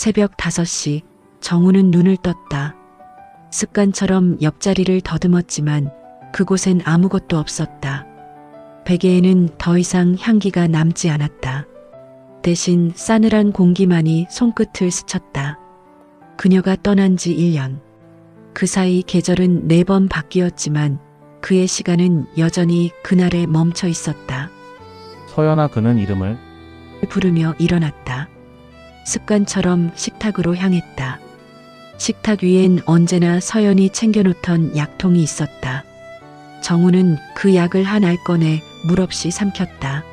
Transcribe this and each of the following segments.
새벽 5시 정우는 눈을 떴다. 습관처럼 옆자리를 더듬었지만 그곳엔 아무것도 없었다. 베개에는 더 이상 향기가 남지 않았다. 대신 싸늘한 공기만이 손끝을 스쳤다. 그녀가 떠난 지 1년. 그 사이 계절은 4번 바뀌었지만 그의 시간은 여전히 그날에 멈춰 있었다. 서연아. 그는 이름을 부르며 일어났다. 습관처럼 식탁으로 향했다. 식탁 위엔 언제나 서연이 챙겨놓던 약통이 있었다. 정우는 그 약을 한 알권에 물없이 삼켰다.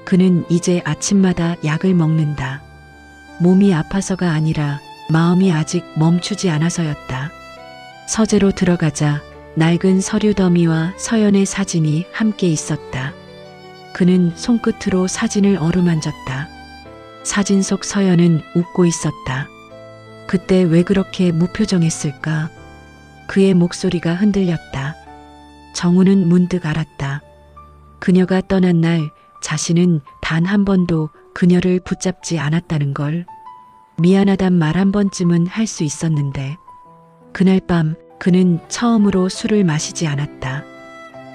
그는 이제 아침마다 약을 먹는다. 몸이 아파서가 아니라 마음이 아직 멈추지 않아서였다. 서재로 들어가자 낡은 서류 더미와 서연의 사진이 함께 있었다. 그는 손끝으로 사진을 어루만졌다. 사진 속 서연은 웃고 있었다. 그때 왜 그렇게 무표정했을까? 그의 목소리가 흔들렸다. 정우는 문득 알았다. 그녀가 떠난 날 자신은 단 한 번도 그녀를 붙잡지 않았다는 걸. 미안하단 말 한 번쯤은 할 수 있었는데 그날 밤 그는 처음으로 술을 마시지 않았다.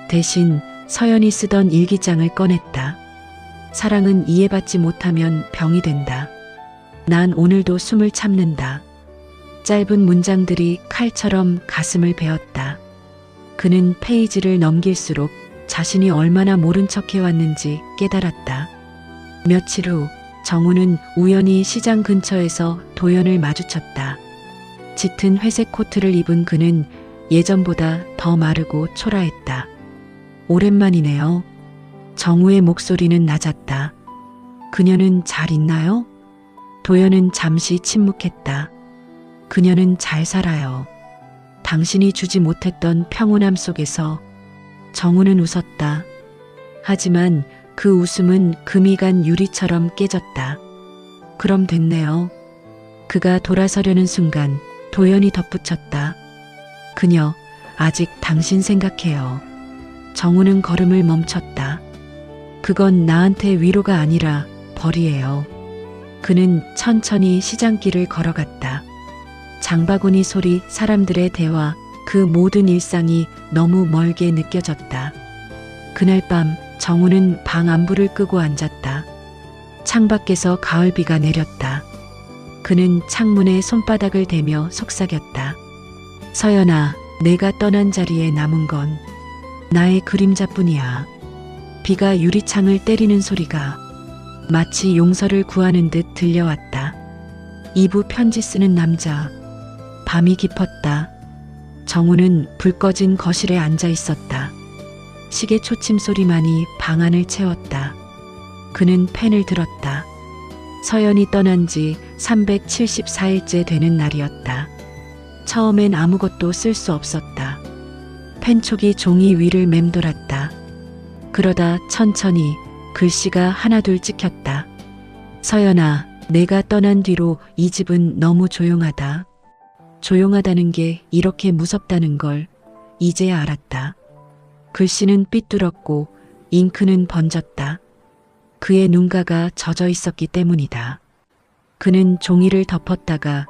대신 서연이 쓰던 일기장을 꺼냈다. 사랑은 이해받지 못하면 병이 된다. 난 오늘도 숨을 참는다. 짧은 문장들이 칼처럼 가슴을 베었다. 그는 페이지를 넘길수록 자신이 얼마나 모른 척 해왔는지 깨달았다. 며칠 후 정우는 우연히 시장 근처에서 도연을 마주쳤다. 짙은 회색 코트를 입은 그는 예전보다 더 마르고 초라했다. 오랜만이네요. 정우의 목소리는 낮았다. 그녀는 잘 있나요? 도연은 잠시 침묵했다. 그녀는 잘 살아요. 당신이 주지 못했던 평온함 속에서. 정우는 웃었다. 하지만 그 웃음은 금이 간 유리처럼 깨졌다. 그럼 됐네요. 그가 돌아서려는 순간 도연이 덧붙였다. 그녀 아직 당신 생각해요. 정우는 걸음을 멈췄다. 그건 나한테 위로가 아니라 벌이에요. 그는 천천히 시장길을 걸어갔다. 장바구니 소리, 사람들의 대화, 그 모든 일상이 너무 멀게 느껴졌다. 그날 밤 정우는 방 안불을 끄고 앉았다. 창밖에서 가을비가 내렸다. 그는 창문에 손바닥을 대며 속삭였다. 서연아, 내가 떠난 자리에 남은 건 나의 그림자뿐이야. 비가 유리창을 때리는 소리가 마치 용서를 구하는 듯 들려왔다. 2부 편지 쓰는 남자. 밤이 깊었다. 정우는 불 꺼진 거실에 앉아 있었다. 시계 초침 소리만이 방 안을 채웠다. 그는 펜을 들었다. 서연이 떠난 지 374일째 되는 날이었다. 처음엔 아무것도 쓸 수 없었다. 펜촉이 종이 위를 맴돌았다. 그러다 천천히 글씨가 하나둘 찍혔다. 서연아, 내가 떠난 뒤로 이 집은 너무 조용하다. 조용하다는 게 이렇게 무섭다는 걸 이제야 알았다. 글씨는 삐뚤었고 잉크는 번졌다. 그의 눈가가 젖어 있었기 때문이다. 그는 종이를 덮었다가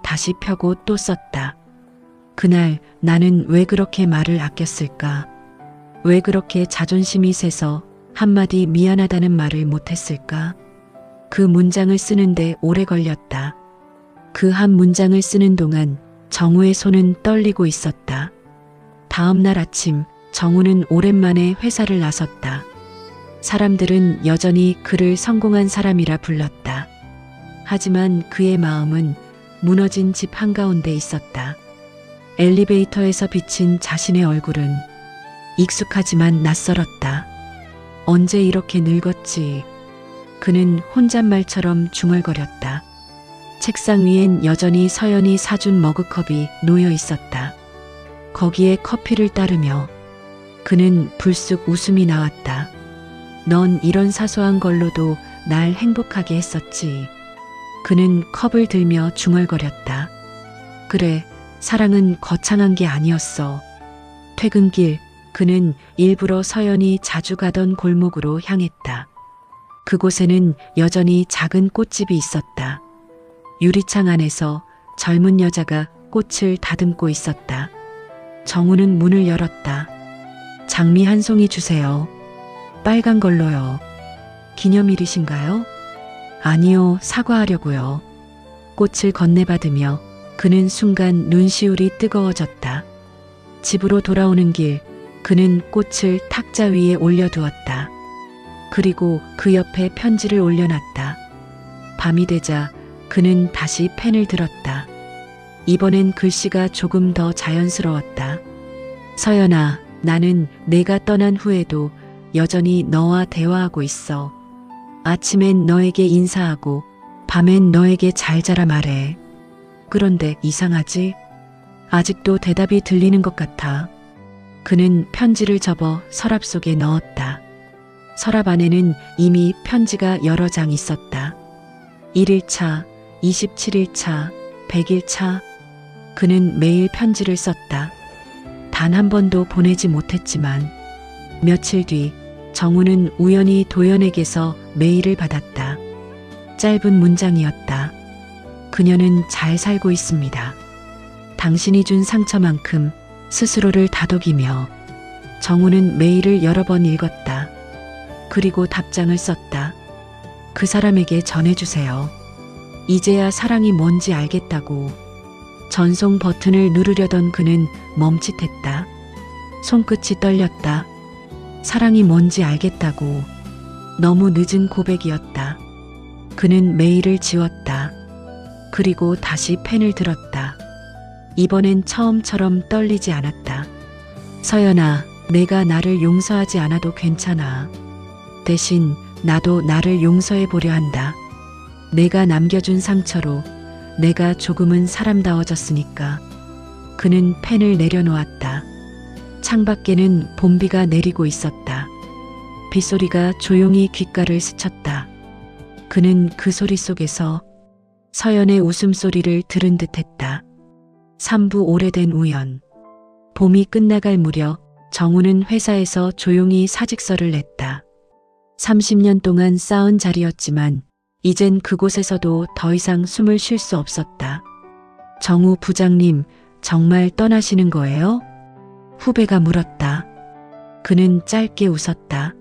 다시 펴고 또 썼다. 그날 나는 왜 그렇게 말을 아꼈을까? 왜 그렇게 자존심이 세서 한마디 미안하다는 말을 못했을까? 그 문장을 쓰는데 오래 걸렸다. 그 한 문장을 쓰는 동안 정우의 손은 떨리고 있었다. 다음 날 아침 정우는 오랜만에 회사를 나섰다. 사람들은 여전히 그를 성공한 사람이라 불렀다. 하지만 그의 마음은 무너진 집 한가운데 있었다. 엘리베이터에서 비친 자신의 얼굴은 익숙하지만 낯설었다. 언제 이렇게 늙었지? 그는 혼잣말처럼 중얼거렸다. 책상 위엔 여전히 서연이 사준 머그컵이 놓여 있었다. 거기에 커피를 따르며 그는 불쑥 웃음이 나왔다. 넌 이런 사소한 걸로도 날 행복하게 했었지. 그는 컵을 들며 중얼거렸다. 그래, 사랑은 거창한 게 아니었어. 퇴근길 그는 일부러 서연이 자주 가던 골목으로 향했다. 그곳에는 여전히 작은 꽃집이 있었다. 유리창 안에서 젊은 여자가 꽃을 다듬고 있었다. 정우는 문을 열었다. 장미 한 송이 주세요. 빨간 걸로요. 기념일이신가요? 아니요, 사과하려고요. 꽃을 건네받으며 그는 순간 눈시울이 뜨거워졌다. 집으로 돌아오는 길, 그는 꽃을 탁자 위에 올려두었다. 그리고 그 옆에 편지를 올려놨다. 밤이 되자 그는 다시 펜을 들었다. 이번엔 글씨가 조금 더 자연스러웠다. 서연아, 나는 내가 떠난 후에도 여전히 너와 대화하고 있어. 아침엔 너에게 인사하고 밤엔 너에게 잘 자라 말해. 그런데 이상하지? 아직도 대답이 들리는 것 같아. 그는 편지를 접어 서랍 속에 넣었다. 서랍 안에는 이미 편지가 여러 장 있었다. 1일차, 27일차, 100일차. 그는 매일 편지를 썼다. 단 한 번도 보내지 못했지만 며칠 뒤 정우는 우연히 도연에게서 메일을 받았다. 짧은 문장이었다. 그녀는 잘 살고 있습니다. 당신이 준 상처만큼 스스로를 다독이며. 정우는 메일을 여러 번 읽었다. 그리고 답장을 썼다. 그 사람에게 전해주세요. 이제야 사랑이 뭔지 알겠다고. 전송 버튼을 누르려던 그는 멈칫했다. 손끝이 떨렸다. 사랑이 뭔지 알겠다고. 너무 늦은 고백이었다. 그는 메일을 지웠다. 그리고 다시 펜을 들었다. 이번엔 처음처럼 떨리지 않았다. 서연아, 내가 나를 용서하지 않아도 괜찮아. 대신 나도 나를 용서해 보려 한다. 내가 남겨준 상처로 내가 조금은 사람다워졌으니까. 그는 펜을 내려놓았다. 창밖에는 봄비가 내리고 있었다. 빗소리가 조용히 귓가를 스쳤다. 그는 그 소리 속에서 서연의 웃음소리를 들은 듯했다. 3부 오래된 우연. 봄이 끝나갈 무렵 정우는 회사에서 조용히 사직서를 냈다. 30년 동안 쌓은 자리였지만 이젠 그곳에서도 더 이상 숨을 쉴 수 없었다. 정우 부장님, 정말 떠나시는 거예요? 후배가 물었다. 그는 짧게 웃었다.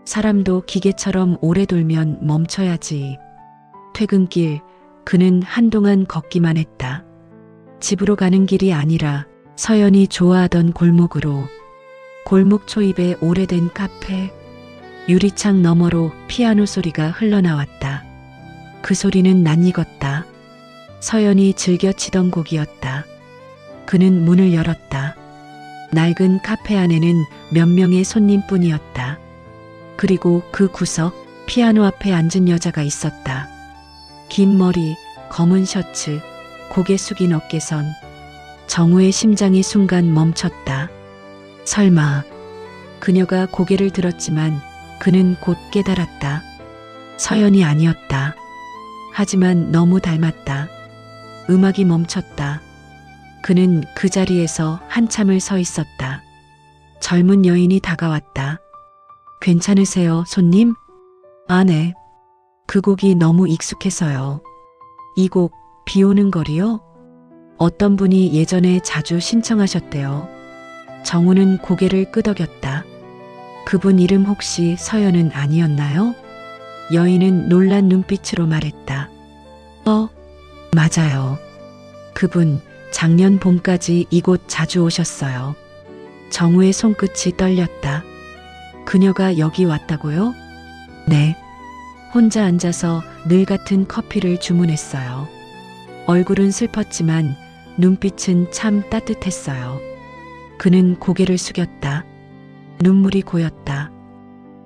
사람도 기계처럼 오래 돌면 멈춰야지. 퇴근길, 그는 한동안 걷기만 했다. 집으로 가는 길이 아니라 서연이 좋아하던 골목으로. 골목 초입에 오래된 카페. 유리창 너머로 피아노 소리가 흘러나왔다. 그 소리는 낯익었다. 서연이 즐겨 치던 곡이었다. 그는 문을 열었다. 낡은 카페 안에는 몇 명의 손님뿐이었다. 그리고 그 구석 피아노 앞에 앉은 여자가 있었다. 긴 머리, 검은 셔츠, 고개 숙인 어깨선. 정우의 심장이 순간 멈췄다. 설마. 그녀가 고개를 들었지만 그는 곧 깨달았다. 서연이 아니었다. 하지만 너무 닮았다. 음악이 멈췄다. 그는 그 자리에서 한참을 서 있었다. 젊은 여인이 다가왔다. 괜찮으세요, 손님? 아, 네. 그 곡이 너무 익숙해서요. 이 곡, 비 오는 거리요? 어떤 분이 예전에 자주 신청하셨대요. 정우는 고개를 끄덕였다. 그분 이름 혹시 서연은 아니었나요? 여인은 놀란 눈빛으로 말했다. 맞아요. 그분 작년 봄까지 이곳 자주 오셨어요. 정우의 손끝이 떨렸다. 그녀가 여기 왔다고요? 네. 혼자 앉아서 늘 같은 커피를 주문했어요. 얼굴은 슬펐지만 눈빛은 참 따뜻했어요. 그는 고개를 숙였다. 눈물이 고였다.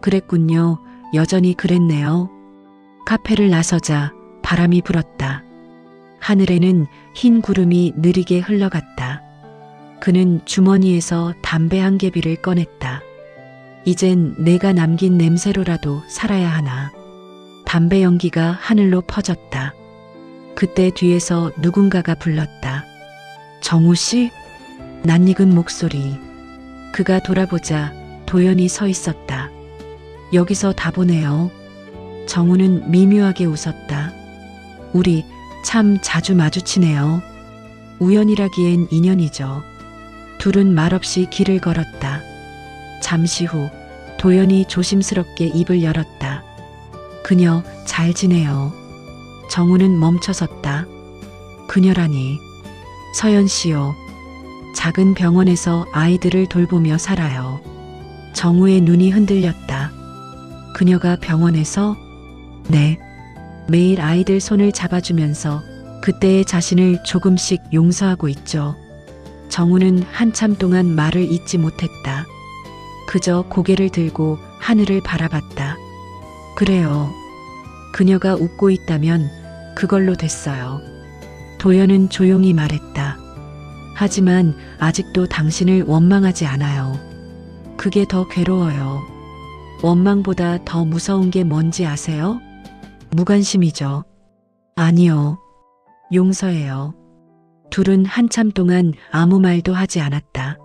그랬군요. 여전히 그랬네요. 카페를 나서자 바람이 불었다. 하늘에는 흰 구름이 느리게 흘러갔다. 그는 주머니에서 담배 한 개비를 꺼냈다. 이젠 내가 남긴 냄새로라도 살아야 하나. 담배 연기가 하늘로 퍼졌다. 그때 뒤에서 누군가가 불렀다. 정우 씨? 낯익은 목소리. 그가 돌아보자 도연이 서 있었다. 여기서 다 보네요. 정우는 미묘하게 웃었다. 우리 참 자주 마주치네요. 우연이라기엔 인연이죠. 둘은 말없이 길을 걸었다. 잠시 후 도연이 조심스럽게 입을 열었다. 그녀 잘 지내요. 정우는 멈춰섰다. 그녀라니. 서연 씨요. 작은 병원에서 아이들을 돌보며 살아요. 정우의 눈이 흔들렸다. 그녀가 병원에서? 네. 매일 아이들 손을 잡아주면서 그때의 자신을 조금씩 용서하고 있죠. 정우는 한참 동안 말을 잇지 못했다. 그저 고개를 들고 하늘을 바라봤다. 그래요. 그녀가 웃고 있다면 그걸로 됐어요. 도연은 조용히 말했다. 하지만 아직도 당신을 원망하지 않아요. 그게 더 괴로워요. 원망보다 더 무서운 게 뭔지 아세요? 무관심이죠. 아니요. 용서해요. 둘은 한참 동안 아무 말도 하지 않았다.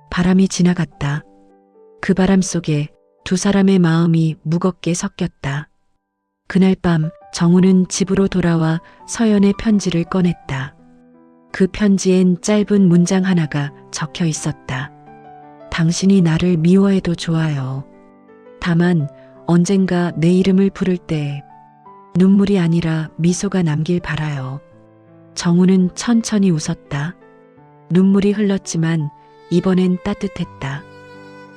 바람이 지나갔다. 그 바람 속에 두 사람의 마음이 무겁게 섞였다. 그날 밤 정우는 집으로 돌아와 서연의 편지를 꺼냈다. 그 편지엔 짧은 문장 하나가 적혀 있었다. 당신이 나를 미워해도 좋아요. 다만 언젠가 내 이름을 부를 때 눈물이 아니라 미소가 남길 바라요. 정우는 천천히 웃었다. 눈물이 흘렀지만 이번엔 따뜻했다.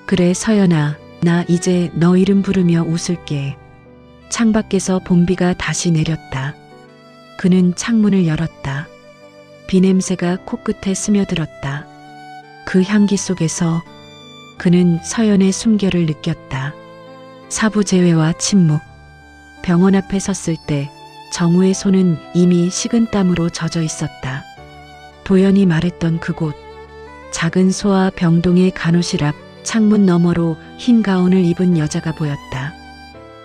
그래 서연아, 나 이제 너 이름 부르며 웃을게. 창밖에서 봄비가 다시 내렸다. 그는 창문을 열었다. 비 냄새가 코끝에 스며들었다. 그 향기 속에서 그는 서연의 숨결을 느꼈다. 사부제외와 침묵. 병원 앞에 섰을 때 정우의 손은 이미 식은 땀으로 젖어 있었다. 도연이 말했던 그곳. 작은 소아 병동의 간호실 앞 창문 너머로 흰 가운을 입은 여자가 보였다.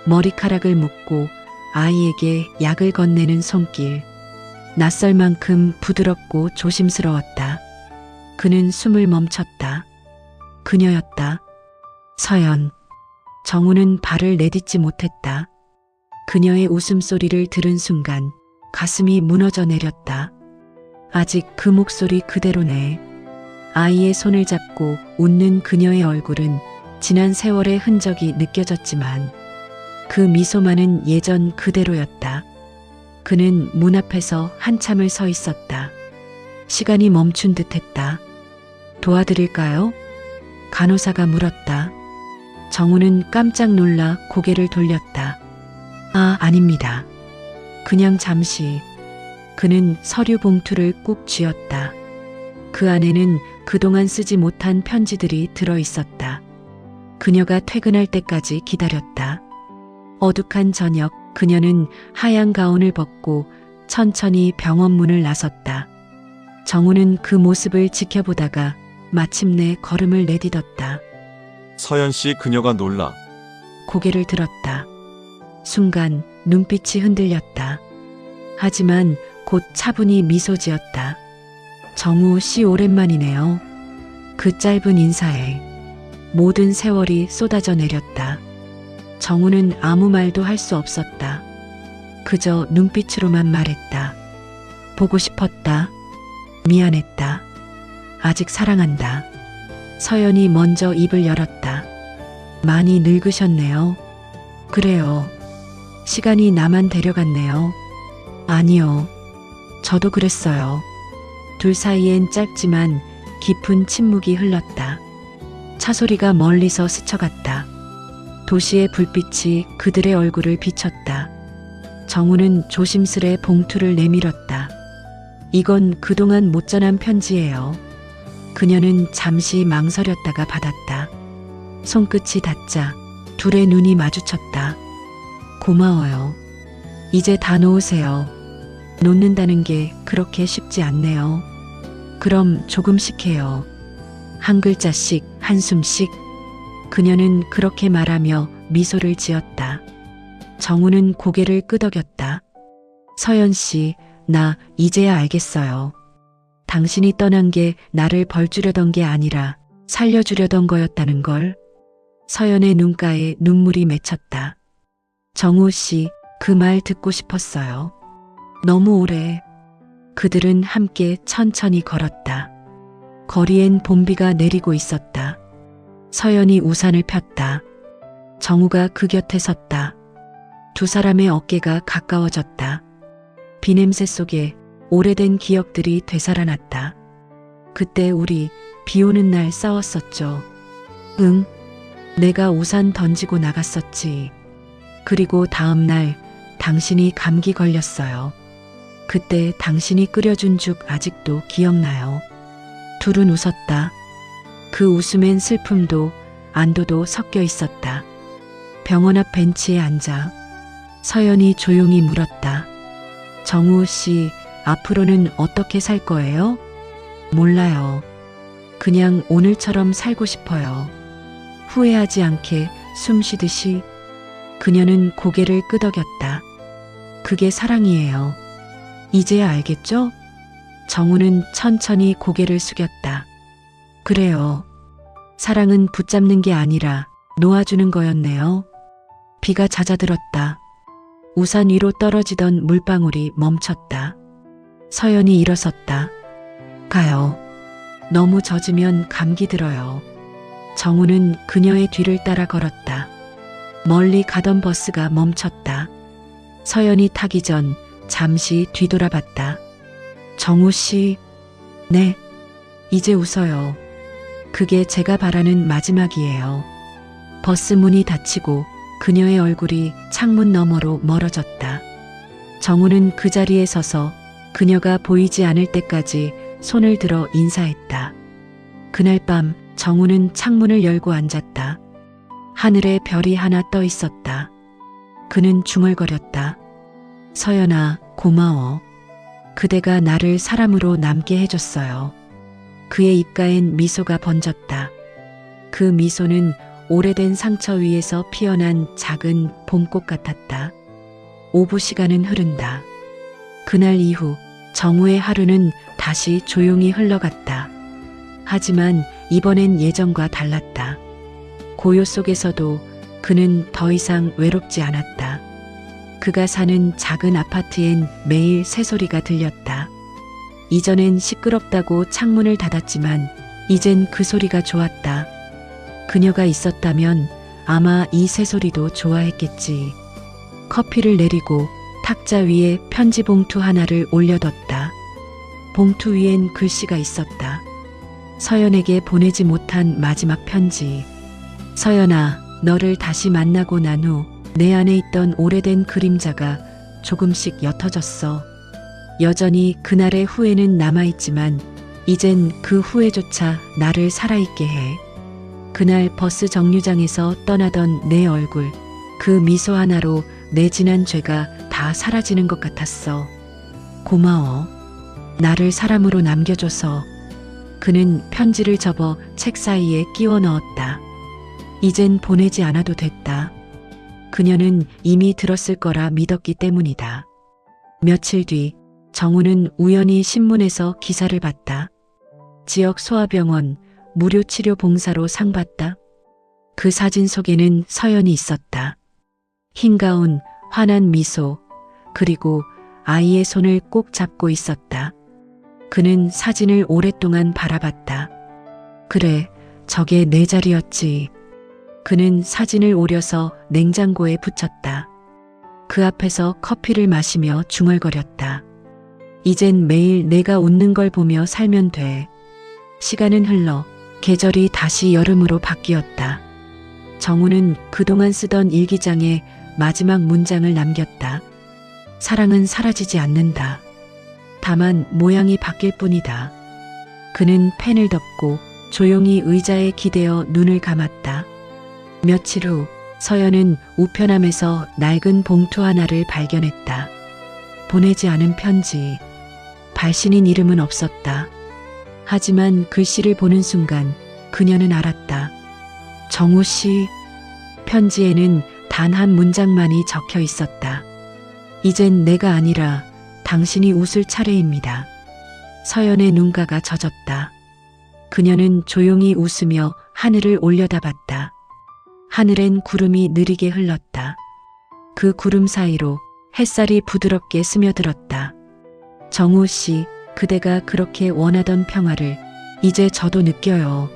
머리카락을 묶고 아이에게 약을 건네는 손길. 낯설 만큼 부드럽고 조심스러웠다. 그는 숨을 멈췄다. 그녀였다. 서연. 정우는 발을 내딛지 못했다. 그녀의 웃음소리를 들은 순간 가슴이 무너져 내렸다. 아직 그 목소리 그대로네. 아이의 손을 잡고 웃는 그녀의 얼굴은 지난 세월의 흔적이 느껴졌지만 그 미소만은 예전 그대로였다. 그는 문 앞에서 한참을 서 있었다. 시간이 멈춘 듯했다. 도와드릴까요? 간호사가 물었다. 정우는 깜짝 놀라 고개를 돌렸다. 아, 아닙니다. 그냥 잠시. 그는 서류 봉투를 꾹 쥐었다. 그 안에는 그동안 쓰지 못한 편지들이 들어 있었다. 그녀가 퇴근할 때까지 기다렸다. 어둑한 저녁, 그녀는 하얀 가운을 벗고 천천히 병원 문을 나섰다. 정우는 그 모습을 지켜보다가 마침내 걸음을 내딛었다. 서연 씨, 그녀가 놀라. 고개를 들었다. 순간 눈빛이 흔들렸다. 하지만 곧 차분히 미소 지었다. 정우 씨 오랜만이네요. 그 짧은 인사에 모든 세월이 쏟아져 내렸다. 정우는 아무 말도 할 수 없었다. 그저 눈빛으로만 말했다. 보고 싶었다. 미안했다. 아직 사랑한다. 서연이 먼저 입을 열었다. 많이 늙으셨네요. 그래요. 시간이 나만 데려갔네요. 아니요. 저도 그랬어요. 둘 사이엔 짧지만 깊은 침묵이 흘렀다. 차 소리가 멀리서 스쳐갔다. 도시의 불빛이 그들의 얼굴을 비췄다. 정우는 조심스레 봉투를 내밀었다. 이건 그동안 못 전한 편지예요. 그녀는 잠시 망설였다가 받았다. 손끝이 닿자 둘의 눈이 마주쳤다. 고마워요. 이제 다 놓으세요. 놓는다는 게 그렇게 쉽지 않네요. 그럼 조금씩 해요. 한 글자씩, 한숨씩. 그녀는 그렇게 말하며 미소를 지었다. 정우는 고개를 끄덕였다. 서연 씨, 나 이제야 알겠어요. 당신이 떠난 게 나를 벌주려던 게 아니라 살려주려던 거였다는 걸. 서연의 눈가에 눈물이 맺혔다. 정우 씨, 그 말 듣고 싶었어요. 너무 오래. 그들은 함께 천천히 걸었다. 거리엔 봄비가 내리고 있었다. 서연이 우산을 폈다. 정우가 그 곁에 섰다. 두 사람의 어깨가 가까워졌다. 비냄새 속에 오래된 기억들이 되살아났다. 그때 우리 비 오는 날 싸웠었죠. 응, 내가 우산 던지고 나갔었지. 그리고 다음 날 당신이 감기 걸렸어요. 그때 당신이 끓여준 죽 아직도 기억나요. 둘은 웃었다. 그 웃음엔 슬픔도 안도도 섞여 있었다. 병원 앞 벤치에 앉아 서연이 조용히 물었다. 정우 씨, 앞으로는 어떻게 살 거예요? 몰라요. 그냥 오늘처럼 살고 싶어요. 후회하지 않게 숨 쉬듯이. 그녀는 고개를 끄덕였다. 그게 사랑이에요. 이제야 알겠죠? 정우는 천천히 고개를 숙였다. 그래요. 사랑은 붙잡는 게 아니라 놓아주는 거였네요. 비가 잦아들었다. 우산 위로 떨어지던 물방울이 멈췄다. 서연이 일어섰다. 가요. 너무 젖으면 감기 들어요. 정우는 그녀의 뒤를 따라 걸었다. 멀리 가던 버스가 멈췄다. 서연이 타기 전 잠시 뒤돌아봤다. 정우 씨, 네, 이제 웃어요. 그게 제가 바라는 마지막이에요. 버스 문이 닫히고 그녀의 얼굴이 창문 너머로 멀어졌다. 정우는 그 자리에 서서 그녀가 보이지 않을 때까지 손을 들어 인사했다. 그날 밤 정우는 창문을 열고 앉았다. 하늘에 별이 하나 떠 있었다. 그는 중얼거렸다. 서연아, 고마워. 그대가 나를 사람으로 남게 해줬어요. 그의 입가엔 미소가 번졌다. 그 미소는 오래된 상처 위에서 피어난 작은 봄꽃 같았다. 오후 시간은 흐른다. 그날 이후 정우의 하루는 다시 조용히 흘러갔다. 하지만 이번엔 예전과 달랐다. 고요 속에서도 그는 더 이상 외롭지 않았다. 그가 사는 작은 아파트엔 매일 새소리가 들렸다. 이전엔 시끄럽다고 창문을 닫았지만 이젠 그 소리가 좋았다. 그녀가 있었다면 아마 이 새소리도 좋아했겠지. 커피를 내리고 탁자 위에 편지 봉투 하나를 올려뒀다. 봉투 위엔 글씨가 있었다. 서연에게 보내지 못한 마지막 편지. 서연아, 너를 다시 만나고 난 후 내 안에 있던 오래된 그림자가 조금씩 옅어졌어. 여전히 그날의 후회는 남아있지만 이젠 그 후회조차 나를 살아있게 해. 그날 버스 정류장에서 떠나던 내 얼굴, 그 미소 하나로 내 지난 죄가 다 사라지는 것 같았어. 고마워. 나를 사람으로 남겨줘서. 그는 편지를 접어 책 사이에 끼워 넣었다. 이젠 보내지 않아도 됐다. 그녀는 이미 들었을 거라 믿었기 때문이다. 며칠 뒤 정우는 우연히 신문에서 기사를 봤다. 지역 소아병원 무료 치료 봉사로 상 받다. 그 사진 속에는 서연이 있었다. 흰 가운, 환한 미소, 그리고 아이의 손을 꼭 잡고 있었다. 그는 사진을 오랫동안 바라봤다. 그래, 저게 내 자리였지. 그는 사진을 오려서 냉장고에 붙였다. 그 앞에서 커피를 마시며 중얼거렸다. 이젠 매일 내가 웃는 걸 보며 살면 돼. 시간은 흘러 계절이 다시 여름으로 바뀌었다. 정우는 그동안 쓰던 일기장에 마지막 문장을 남겼다. 사랑은 사라지지 않는다. 다만 모양이 바뀔 뿐이다. 그는 펜을 덮고 조용히 의자에 기대어 눈을 감았다. 며칠 후 서연은 우편함에서 낡은 봉투 하나를 발견했다. 보내지 않은 편지. 발신인 이름은 없었다. 하지만 글씨를 보는 순간 그녀는 알았다. 정우 씨. 편지에는 단 한 문장만이 적혀 있었다. 이젠 내가 아니라 당신이 웃을 차례입니다. 서연의 눈가가 젖었다. 그녀는 조용히 웃으며 하늘을 올려다봤다. 하늘엔 구름이 느리게 흘렀다. 그 구름 사이로 햇살이 부드럽게 스며들었다. 정우 씨, 그대가 그렇게 원하던 평화를 이제 저도 느껴요.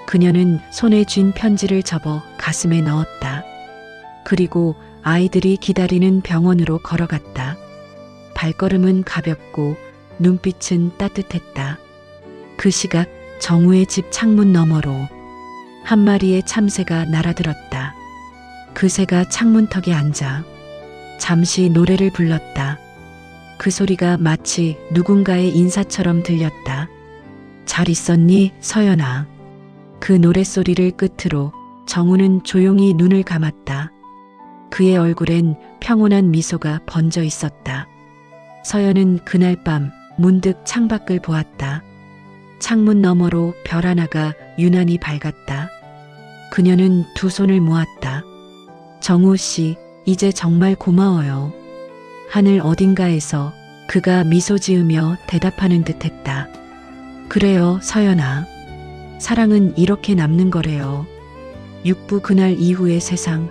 그녀는 손에 쥔 편지를 접어 가슴에 넣었다. 그리고 아이들이 기다리는 병원으로 걸어갔다. 발걸음은 가볍고 눈빛은 따뜻했다. 그 시각 정우의 집 창문 너머로 한 마리의 참새가 날아들었다. 그 새가 창문턱에 앉아 잠시 노래를 불렀다. 그 소리가 마치 누군가의 인사처럼 들렸다. 잘 있었니, 서연아? 그 노랫소리를 끝으로 정우는 조용히 눈을 감았다. 그의 얼굴엔 평온한 미소가 번져 있었다. 서연은 그날 밤 문득 창밖을 보았다. 창문 너머로 별 하나가 유난히 밝았다. 그녀는 두 손을 모았다. 정우 씨, 이제 정말 고마워요. 하늘 어딘가에서 그가 미소 지으며 대답하는 듯 했다. 그래요, 서연아. 사랑은 이렇게 남는 거래요. 육부 그날 이후의 세상.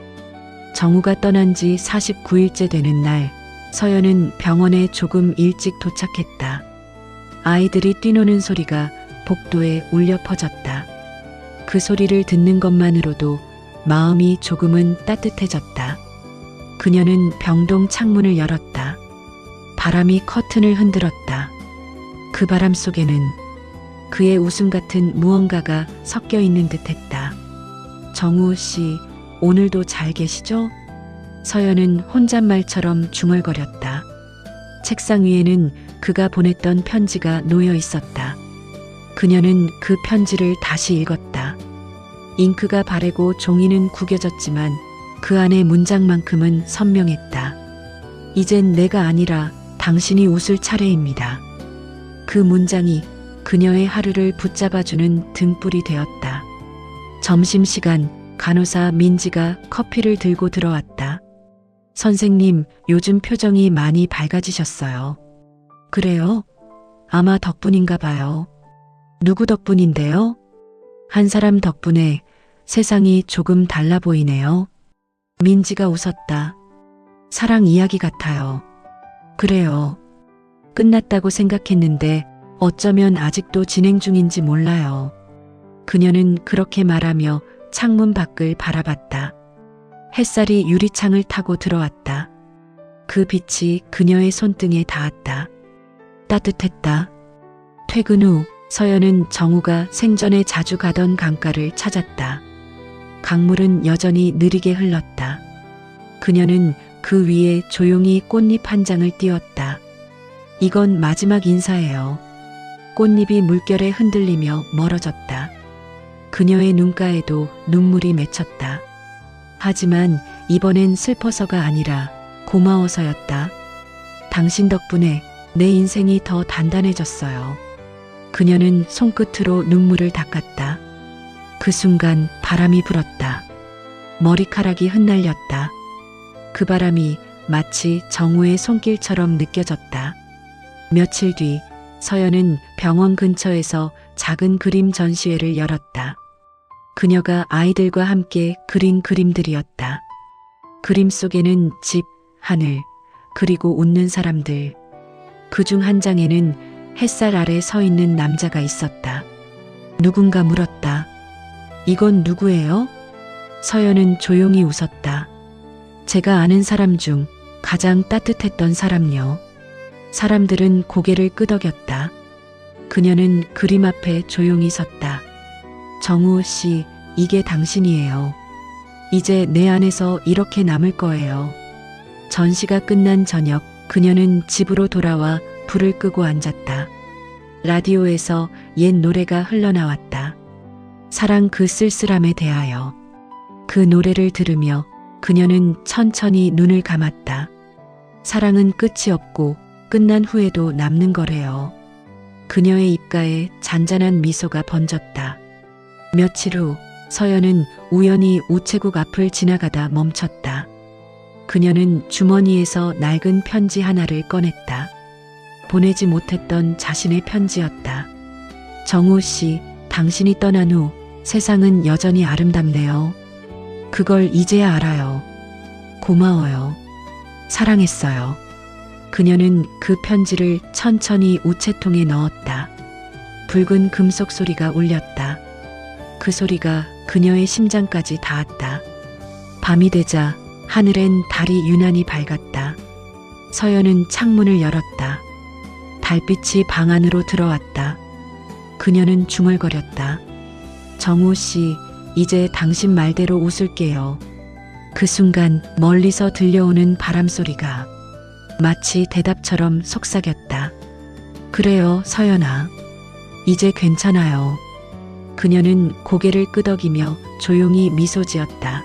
정우가 떠난 지 49일째 되는 날, 서연은 병원에 조금 일찍 도착했다. 아이들이 뛰노는 소리가 복도에 울려 퍼졌다. 그 소리를 듣는 것만으로도 마음이 조금은 따뜻해졌다. 그녀는 병동 창문을 열었다. 바람이 커튼을 흔들었다. 그 바람 속에는 그의 웃음 같은 무언가가 섞여 있는 듯했다. 정우 씨, 오늘도 잘 계시죠? 서연은 혼잣말처럼 중얼거렸다. 책상 위에는 그가 보냈던 편지가 놓여 있었다. 그녀는 그 편지를 다시 읽었다. 잉크가 바래고 종이는 구겨졌지만 그 안의 문장만큼은 선명했다. 이젠 내가 아니라 당신이 웃을 차례입니다. 그 문장이 그녀의 하루를 붙잡아주는 등불이 되었다. 점심시간 간호사 민지가 커피를 들고 들어왔다. 선생님, 요즘 표정이 많이 밝아지셨어요. 그래요? 아마 덕분인가 봐요. 누구 덕분인데요? 한 사람 덕분에 세상이 조금 달라 보이네요. 민지가 웃었다. 사랑 이야기 같아요. 그래요. 끝났다고 생각했는데 어쩌면 아직도 진행 중인지 몰라요. 그녀는 그렇게 말하며 창문 밖을 바라봤다. 햇살이 유리창을 타고 들어왔다. 그 빛이 그녀의 손등에 닿았다. 따뜻했다. 퇴근 후 서연은 정우가 생전에 자주 가던 강가를 찾았다. 강물은 여전히 느리게 흘렀다. 그녀는 그 위에 조용히 꽃잎 한 장을 띄웠다. 이건 마지막 인사예요. 꽃잎이 물결에 흔들리며 멀어졌다. 그녀의 눈가에도 눈물이 맺혔다. 하지만 이번엔 슬퍼서가 아니라 고마워서였다. 당신 덕분에 내 인생이 더 단단해졌어요. 그녀는 손끝으로 눈물을 닦았다. 그 순간 바람이 불었다. 머리카락이 흩날렸다. 그 바람이 마치 정우의 손길처럼 느껴졌다. 며칠 뒤 서연은 병원 근처에서 작은 그림 전시회를 열었다. 그녀가 아이들과 함께 그린 그림들이었다. 그림 속에는 집, 하늘, 그리고 웃는 사람들. 그중 한 장에는 햇살 아래 서 있는 남자가 있었다. 누군가 물었다. 이건 누구예요? 서연은 조용히 웃었다. 제가 아는 사람 중 가장 따뜻했던 사람요. 사람들은 고개를 끄덕였다. 그녀는 그림 앞에 조용히 섰다. 정우 씨, 이게 당신이에요. 이제 내 안에서 이렇게 남을 거예요. 전시가 끝난 저녁, 그녀는 집으로 돌아와 불을 끄고 앉았다. 라디오에서 옛 노래가 흘러나왔다. 사랑 그 쓸쓸함에 대하여. 그 노래를 들으며 그녀는 천천히 눈을 감았다. 사랑은 끝이 없고 끝난 후에도 남는 거래요. 그녀의 입가에 잔잔한 미소가 번졌다. 며칠 후 서연은 우연히 우체국 앞을 지나가다 멈췄다. 그녀는 주머니에서 낡은 편지 하나를 꺼냈다. 보내지 못했던 자신의 편지였다. 정우 씨, 당신이 떠난 후 세상은 여전히 아름답네요. 그걸 이제야 알아요. 고마워요. 사랑했어요. 그녀는 그 편지를 천천히 우체통에 넣었다. 붉은 금속 소리가 울렸다. 그 소리가 그녀의 심장까지 닿았다. 밤이 되자 하늘엔 달이 유난히 밝았다. 서연은 창문을 열었다. 달빛이 방 안으로 들어왔다. 그녀는 중얼거렸다. 정우 씨, 이제 당신 말대로 웃을게요. 그 순간 멀리서 들려오는 바람 소리가 마치 대답처럼 속삭였다. 그래요, 서연아. 이제 괜찮아요. 그녀는 고개를 끄덕이며 조용히 미소 지었다.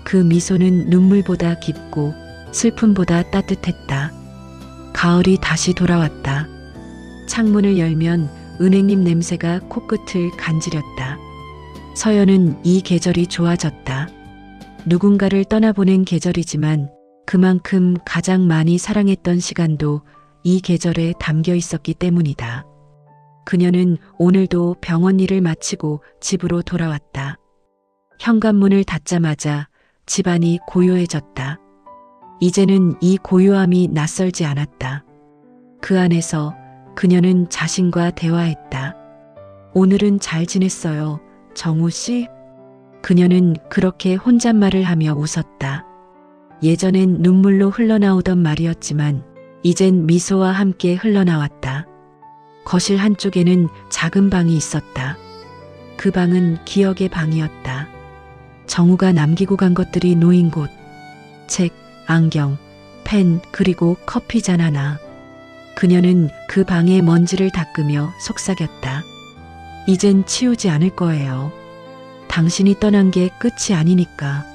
그 미소는 눈물보다 깊고 슬픔보다 따뜻했다. 가을이 다시 돌아왔다. 창문을 열면 은행잎 냄새가 코끝을 간지렸다. 서연은 이 계절이 좋아졌다. 누군가를 떠나보낸 계절이지만 그만큼 가장 많이 사랑했던 시간도 이 계절에 담겨 있었기 때문이다. 그녀는 오늘도 병원 일을 마치고 집으로 돌아왔다. 현관문을 닫자마자 집안이 고요해졌다. 이제는 이 고요함이 낯설지 않았다. 그 안에서 그녀는 자신과 대화했다. 오늘은 잘 지냈어요, 정우 씨? 그녀는 그렇게 혼잣말을 하며 웃었다. 예전엔 눈물로 흘러나오던 말이었지만 이젠 미소와 함께 흘러나왔다. 거실 한쪽에는 작은 방이 있었다. 그 방은 기억의 방이었다. 정우가 남기고 간 것들이 놓인 곳. 책, 안경, 펜, 그리고 커피잔 하나. 그녀는 그 방의 먼지를 닦으며 속삭였다. 이젠 치우지 않을 거예요. 당신이 떠난 게 끝이 아니니까.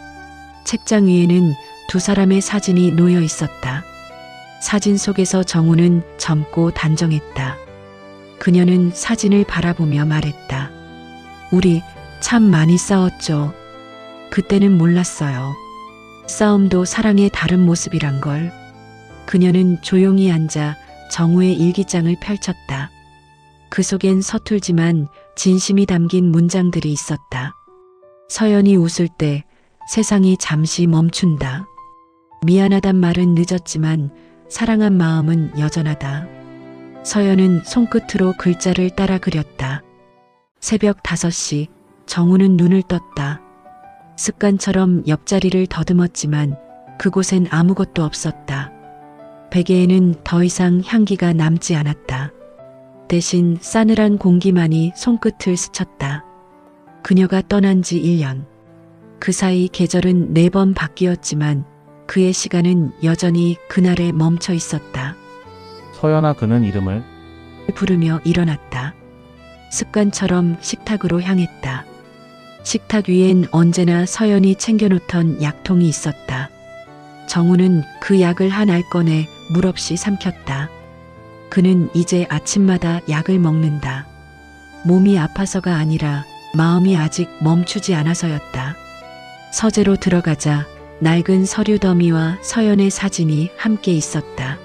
책장 위에는 두 사람의 사진이 놓여 있었다. 사진 속에서 정우는 젊고 단정했다. 그녀는 사진을 바라보며 말했다. 우리 참 많이 싸웠죠. 그때는 몰랐어요. 싸움도 사랑의 다른 모습이란 걸. 그녀는 조용히 앉아 정우의 일기장을 펼쳤다. 그 속엔 서툴지만 진심이 담긴 문장들이 있었다. 서연이 웃을 때 세상이 잠시 멈춘다. 미안하단 말은 늦었지만 사랑한 마음은 여전하다. 서연은 손끝으로 글자를 따라 그렸다. 새벽 5시 정우는 눈을 떴다. 습관처럼 옆자리를 더듬었지만 그곳엔 아무것도 없었다. 베개에는 더 이상 향기가 남지 않았다. 대신 싸늘한 공기만이 손끝을 스쳤다. 그녀가 떠난 지 1년. 그 사이 계절은 4번 바뀌었지만 그의 시간은 여전히 그날에 멈춰 있었다. 서연아, 그는 이름을 부르며 일어났다. 습관처럼 식탁으로 향했다. 식탁 위엔 언제나 서연이 챙겨놓던 약통이 있었다. 정우는 그 약을 한 알 꺼내 물없이 삼켰다. 그는 이제 아침마다 약을 먹는다. 몸이 아파서가 아니라 마음이 아직 멈추지 않아서였다. 서재로 들어가자 낡은 서류 더미와 서연의 사진이 함께 있었다.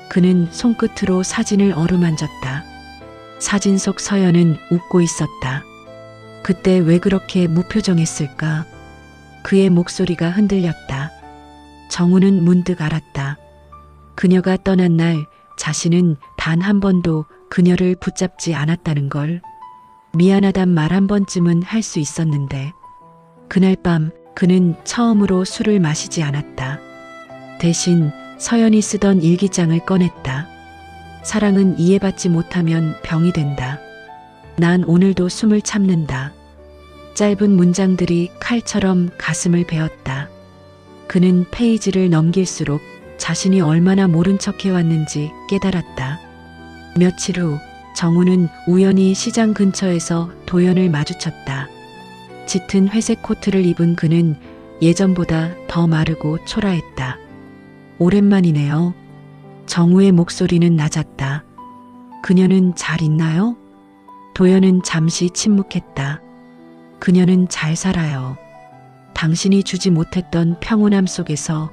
그는 손끝으로 사진을 어루만졌다. 사진 속 서연은 웃고 있었다. 그때 왜 그렇게 무표정했을까? 그의 목소리가 흔들렸다. 정우는 문득 알았다. 그녀가 떠난 날 자신은 단 한 번도 그녀를 붙잡지 않았다는 걸. 미안하단 말 한 번쯤은 할 수 있었는데 그날 밤 그는 처음으로 술을 마시지 않았다. 대신 서연이 쓰던 일기장을 꺼냈다. 사랑은 이해받지 못하면 병이 된다. 난 오늘도 숨을 참는다. 짧은 문장들이 칼처럼 가슴을 베었다. 그는 페이지를 넘길수록 자신이 얼마나 모른 척 해왔는지 깨달았다. 며칠 후 정우는 우연히 시장 근처에서 도연을 마주쳤다. 짙은 회색 코트를 입은 그는 예전보다 더 마르고 초라했다. 오랜만이네요. 정우의 목소리는 낮았다. 그녀는 잘 있나요? 도연은 잠시 침묵했다. 그녀는 잘 살아요. 당신이 주지 못했던 평온함 속에서.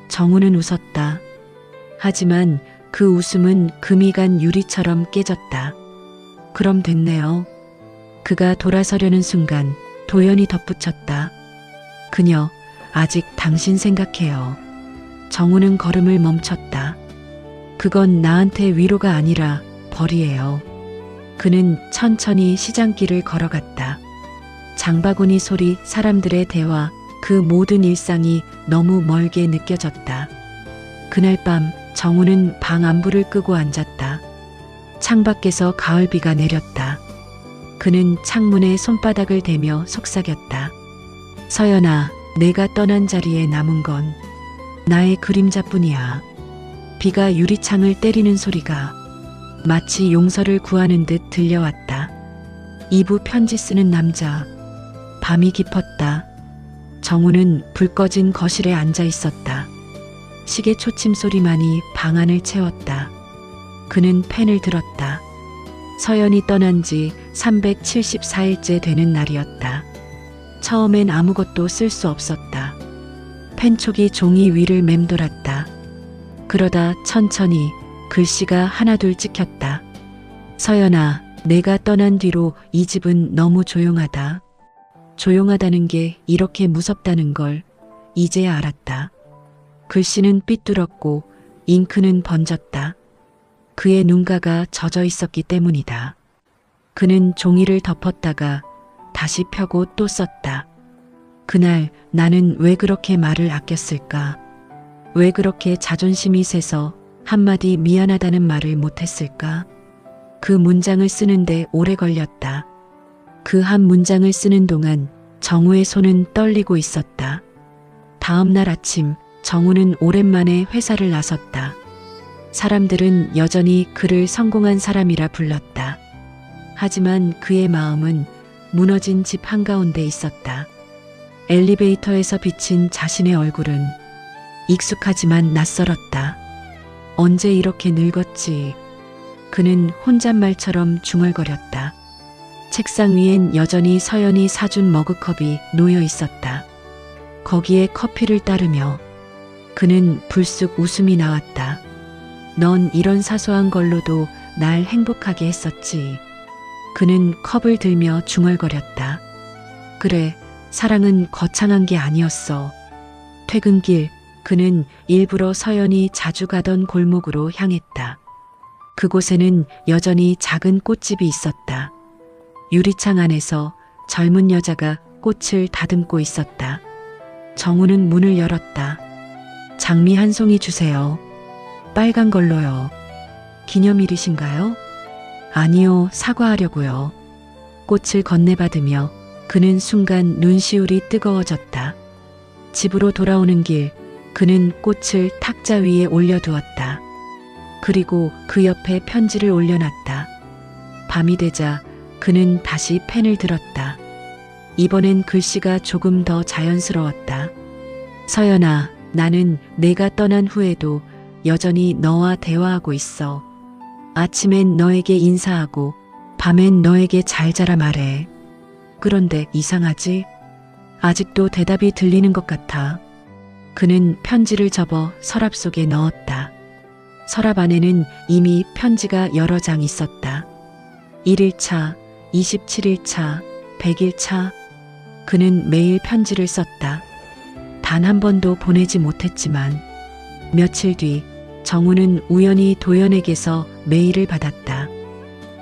정우는 웃었다. 하지만 그 웃음은 금이 간 유리처럼 깨졌다. 그럼 됐네요. 그가 돌아서려는 순간 도연이 덧붙였다. 그녀 아직 당신 생각해요. 정우는 걸음을 멈췄다. 그건 나한테 위로가 아니라 벌이에요. 그는 천천히 시장길을 걸어갔다. 장바구니 소리, 사람들의 대화, 그 모든 일상이 너무 멀게 느껴졌다. 그날 밤 정우는 방 안불을 끄고 앉았다. 창밖에서 가을비가 내렸다. 그는 창문에 손바닥을 대며 속삭였다. 서연아, 내가 떠난 자리에 남은 건 나의 그림자뿐이야. 비가 유리창을 때리는 소리가 마치 용서를 구하는 듯 들려왔다. 2부 편지 쓰는 남자. 밤이 깊었다. 정우는 불 꺼진 거실에 앉아 있었다. 시계 초침 소리만이 방 안을 채웠다. 그는 펜을 들었다. 서연이 떠난 지 374일째 되는 날이었다. 처음엔 아무것도 쓸 수 없었다. 펜촉이 종이 위를 맴돌았다. 그러다 천천히 글씨가 하나둘 찍혔다. 서연아, 내가 떠난 뒤로 이 집은 너무 조용하다. 조용하다는 게 이렇게 무섭다는 걸 이제야 알았다. 글씨는 삐뚤었고 잉크는 번졌다. 그의 눈가가 젖어 있었기 때문이다. 그는 종이를 덮었다가 다시 펴고 또 썼다. 그날 나는 왜 그렇게 말을 아꼈을까? 왜 그렇게 자존심이 세서 한마디 미안하다는 말을 못했을까? 그 문장을 쓰는데 오래 걸렸다. 그 한 문장을 쓰는 동안 정우의 손은 떨리고 있었다. 다음 날 아침 정우는 오랜만에 회사를 나섰다. 사람들은 여전히 그를 성공한 사람이라 불렀다. 하지만 그의 마음은 무너진 집 한가운데 있었다. 엘리베이터에서 비친 자신의 얼굴은 익숙하지만 낯설었다. 언제 이렇게 늙었지? 그는 혼잣말처럼 중얼거렸다. 책상 위엔 여전히 서연이 사준 머그컵이 놓여 있었다. 거기에 커피를 따르며 그는 불쑥 웃음이 나왔다. 넌 이런 사소한 걸로도 날 행복하게 했었지. 그는 컵을 들며 중얼거렸다. 그래, 사랑은 거창한 게 아니었어. 퇴근길, 그는 일부러 서연이 자주 가던 골목으로 향했다. 그곳에는 여전히 작은 꽃집이 있었다. 유리창 안에서 젊은 여자가 꽃을 다듬고 있었다. 정우는 문을 열었다. 장미 한 송이 주세요. 빨간 걸로요. 기념일이신가요? 아니요, 사과하려고요. 꽃을 건네받으며 그는 순간 눈시울이 뜨거워졌다. 집으로 돌아오는 길, 그는 꽃을 탁자 위에 올려두었다. 그리고 그 옆에 편지를 올려놨다. 밤이 되자 그는 다시 펜을 들었다. 이번엔 글씨가 조금 더 자연스러웠다. 서연아, 나는 내가 떠난 후에도 여전히 너와 대화하고 있어. 아침엔 너에게 인사하고 밤엔 너에게 잘 자라 말해. 그런데 이상하지? 아직도 대답이 들리는 것 같아. 그는 편지를 접어 서랍 속에 넣었다. 서랍 안에는 이미 편지가 여러 장 있었다. 1일차, 27일차, 100일차. 그는 매일 편지를 썼다. 단 한 번도 보내지 못했지만 며칠 뒤 정우는 우연히 도연에게서 메일을 받았다.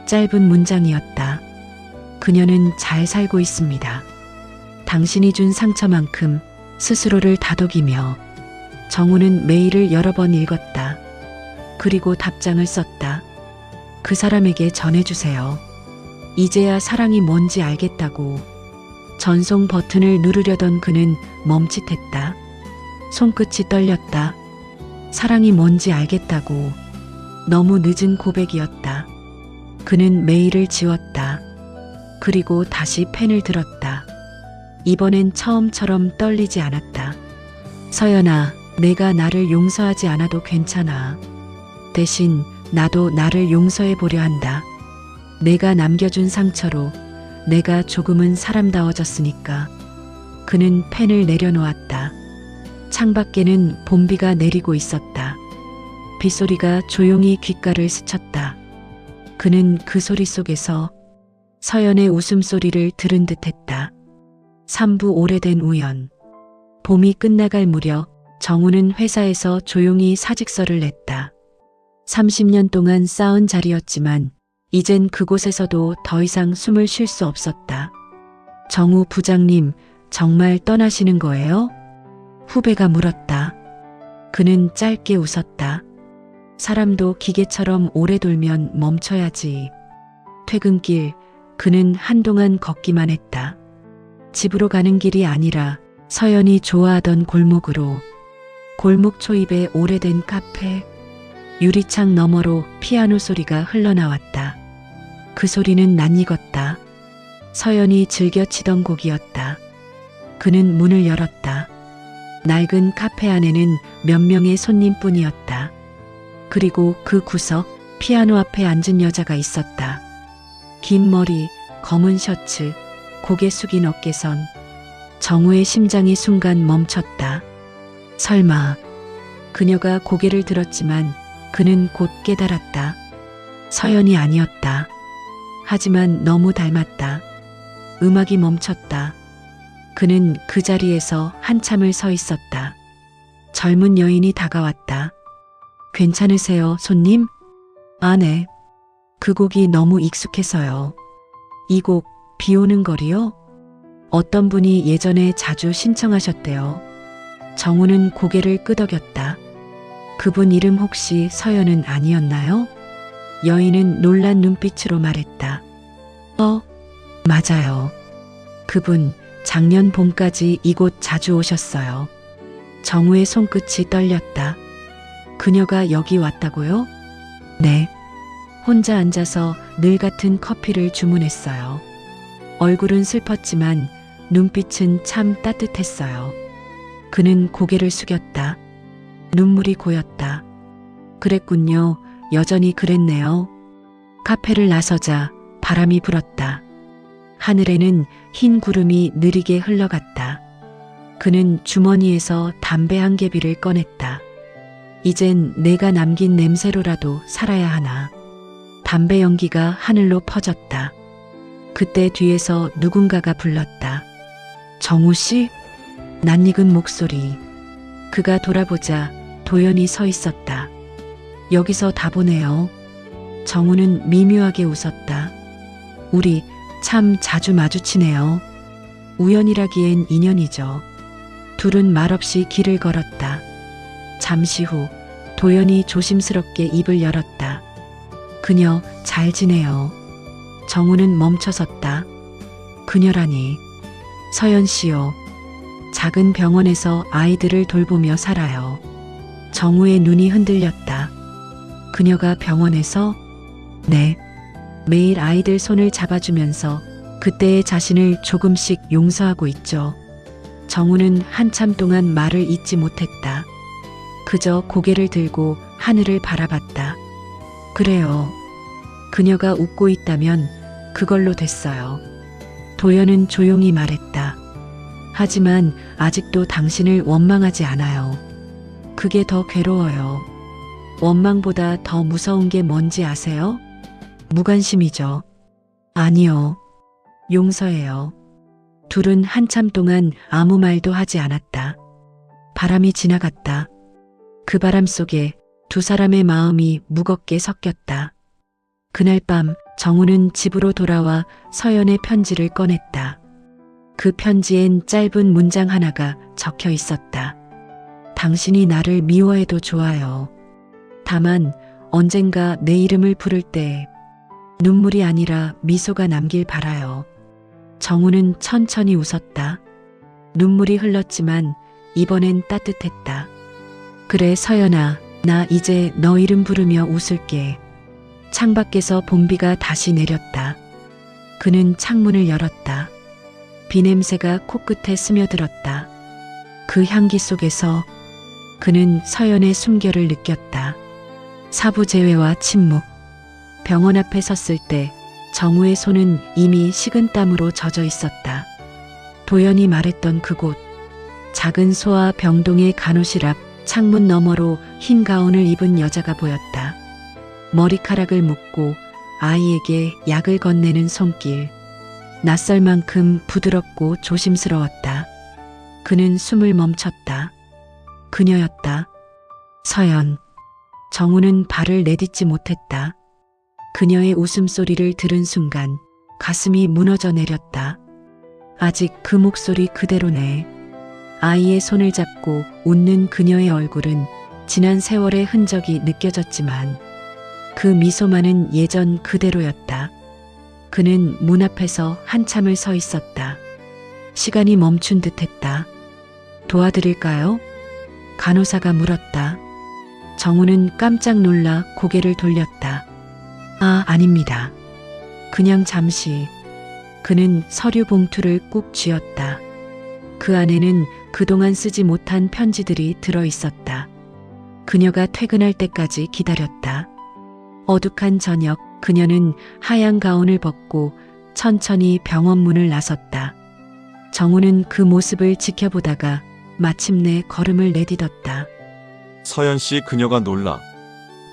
짧은 문장이었다. 그녀는 잘 살고 있습니다. 당신이 준 상처만큼 스스로를 다독이며. 정우는 메일을 여러 번 읽었다. 그리고 답장을 썼다. 그 사람에게 전해주세요. 이제야 사랑이 뭔지 알겠다고. 전송 버튼을 누르려던 그는 멈칫했다. 손끝이 떨렸다. 사랑이 뭔지 알겠다고. 너무 늦은 고백이었다. 그는 메일을 지웠다. 그리고 다시 펜을 들었다. 이번엔 처음처럼 떨리지 않았다. 서연아, 내가 나를 용서하지 않아도 괜찮아. 대신 나도 나를 용서해 보려 한다. 내가 남겨준 상처로 내가 조금은 사람다워졌으니까. 그는 펜을 내려놓았다. 창밖에는 봄비가 내리고 있었다. 빗소리가 조용히 귓가를 스쳤다. 그는 그 소리 속에서 서연의 웃음소리를 들은 듯했다. 3부 오래된 우연. 봄이 끝나갈 무렵 정우는 회사에서 조용히 사직서를 냈다. 30년 동안 쌓은 자리였지만 이젠 그곳에서도 더 이상 숨을 쉴 수 없었다. 정우 부장님, 정말 떠나시는 거예요? 후배가 물었다. 그는 짧게 웃었다. 사람도 기계처럼 오래 돌면 멈춰야지. 퇴근길, 그는 한동안 걷기만 했다. 집으로 가는 길이 아니라 서연이 좋아하던 골목으로. 골목 초입에 오래된 카페. 유리창 너머로 피아노 소리가 흘러나왔다. 그 소리는 낯익었다. 서연이 즐겨 치던 곡이었다. 그는 문을 열었다. 낡은 카페 안에는 몇 명의 손님뿐이었다. 그리고 그 구석 피아노 앞에 앉은 여자가 있었다. 긴 머리, 검은 셔츠, 고개 숙인 어깨선. 정우의 심장이 순간 멈췄다. 설마. 그녀가 고개를 들었지만 그는 곧 깨달았다. 서연이 아니었다. 하지만 너무 닮았다. 음악이 멈췄다. 그는 그 자리에서 한참을 서 있었다. 젊은 여인이 다가왔다. 괜찮으세요, 손님? 아, 네. 그 곡이 너무 익숙해서요. 이 곡, 비 오는 거리요? 어떤 분이 예전에 자주 신청하셨대요. 정우는 고개를 끄덕였다. 그분 이름 혹시 서연은 아니었나요? 여인은 놀란 눈빛으로 말했다. 맞아요. 그분 작년 봄까지 이곳 자주 오셨어요. 정우의 손끝이 떨렸다. 그녀가 여기 왔다고요? 네. 혼자 앉아서 늘 같은 커피를 주문했어요. 얼굴은 슬펐지만 눈빛은 참 따뜻했어요. 그는 고개를 숙였다. 눈물이 고였다. 그랬군요. 여전히 그랬네요. 카페를 나서자 바람이 불었다. 하늘에는 흰 구름이 느리게 흘러갔다. 그는 주머니에서 담배 한 개비를 꺼냈다. 이젠 내가 남긴 냄새로라도 살아야 하나. 담배 연기가 하늘로 퍼졌다. 그때 뒤에서 누군가가 불렀다. 정우 씨? 낯익은 목소리. 그가 돌아보자 도연이 서 있었다. 여기서 다 보네요. 정우는 미묘하게 웃었다. 우리 참 자주 마주치네요. 우연이라기엔 인연이죠. 둘은 말없이 길을 걸었다. 잠시 후 도연이 조심스럽게 입을 열었다. 그녀 잘 지내요. 정우는 멈춰섰다. 그녀라니. 서연 씨요. 작은 병원에서 아이들을 돌보며 살아요. 정우의 눈이 흔들렸다. 그녀가 병원에서? 네. 매일 아이들 손을 잡아주면서 그때의 자신을 조금씩 용서하고 있죠. 정우는 한참 동안 말을 잇지 못했다. 그저 고개를 들고 하늘을 바라봤다. 그래요. 그녀가 웃고 있다면 그걸로 됐어요. 도연은 조용히 말했다. 하지만 아직도 당신을 원망하지 않아요. 그게 더 괴로워요. 원망보다 더 무서운 게 뭔지 아세요? 무관심이죠. 아니요. 용서해요. 둘은 한참 동안 아무 말도 하지 않았다. 바람이 지나갔다. 그 바람 속에 두 사람의 마음이 무겁게 섞였다. 그날 밤 정우는 집으로 돌아와 서연의 편지를 꺼냈다. 그 편지엔 짧은 문장 하나가 적혀 있었다. 당신이 나를 미워해도 좋아요. 다만 언젠가 내 이름을 부를 때 눈물이 아니라 미소가 남길 바라요. 정우는 천천히 웃었다. 눈물이 흘렀지만 이번엔 따뜻했다. 그래 서연아, 나 이제 너 이름 부르며 웃을게. 창밖에서 봄비가 다시 내렸다. 그는 창문을 열었다. 비 냄새가 코끝에 스며들었다. 그 향기 속에서 그는 서연의 숨결을 느꼈다. 사부제외와 침묵. 병원 앞에 섰을 때 정우의 손은 이미 식은땀으로 젖어 있었다. 도연이 말했던 그곳. 작은 소아 병동의 간호실 앞 창문 너머로 흰 가운을 입은 여자가 보였다. 머리카락을 묶고 아이에게 약을 건네는 손길. 낯설 만큼 부드럽고 조심스러웠다. 그는 숨을 멈췄다. 그녀였다. 서연. 정우는 발을 내딛지 못했다. 그녀의 웃음소리를 들은 순간 가슴이 무너져 내렸다. 아직 그 목소리 그대로네. 아이의 손을 잡고 웃는 그녀의 얼굴은 지난 세월의 흔적이 느껴졌지만 그 미소만은 예전 그대로였다. 그는 문 앞에서 한참을 서 있었다. 시간이 멈춘 듯했다. 도와드릴까요? 간호사가 물었다. 정우는 깜짝 놀라 고개를 돌렸다. 아, 아닙니다. 그냥 잠시. 그는 서류 봉투를 꾹 쥐었다. 그 안에는 그동안 쓰지 못한 편지들이 들어 있었다. 그녀가 퇴근할 때까지 기다렸다. 어둑한 저녁, 그녀는 하얀 가운을 벗고 천천히 병원 문을 나섰다. 정우는 그 모습을 지켜보다가 마침내 걸음을 내딛었다. 서연 씨 그녀가 놀라.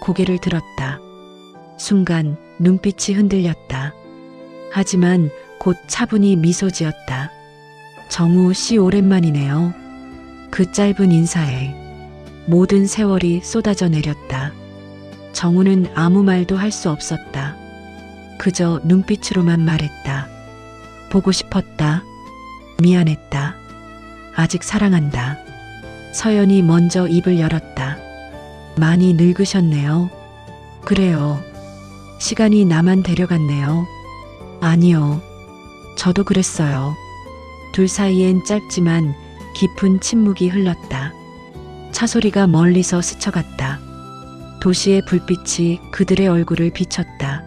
고개를 들었다. 순간 눈빛이 흔들렸다. 하지만 곧 차분히 미소 지었다. 정우 씨 오랜만이네요. 그 짧은 인사에 모든 세월이 쏟아져 내렸다. 정우는 아무 말도 할 수 없었다. 그저 눈빛으로만 말했다. 보고 싶었다. 미안했다. 아직 사랑한다. 서연이 먼저 입을 열었다. 많이 늙으셨네요. 그래요. 시간이 나만 데려갔네요. 아니요. 저도 그랬어요. 둘 사이엔 짧지만 깊은 침묵이 흘렀다. 차 소리가 멀리서 스쳐갔다. 도시의 불빛이 그들의 얼굴을 비췄다.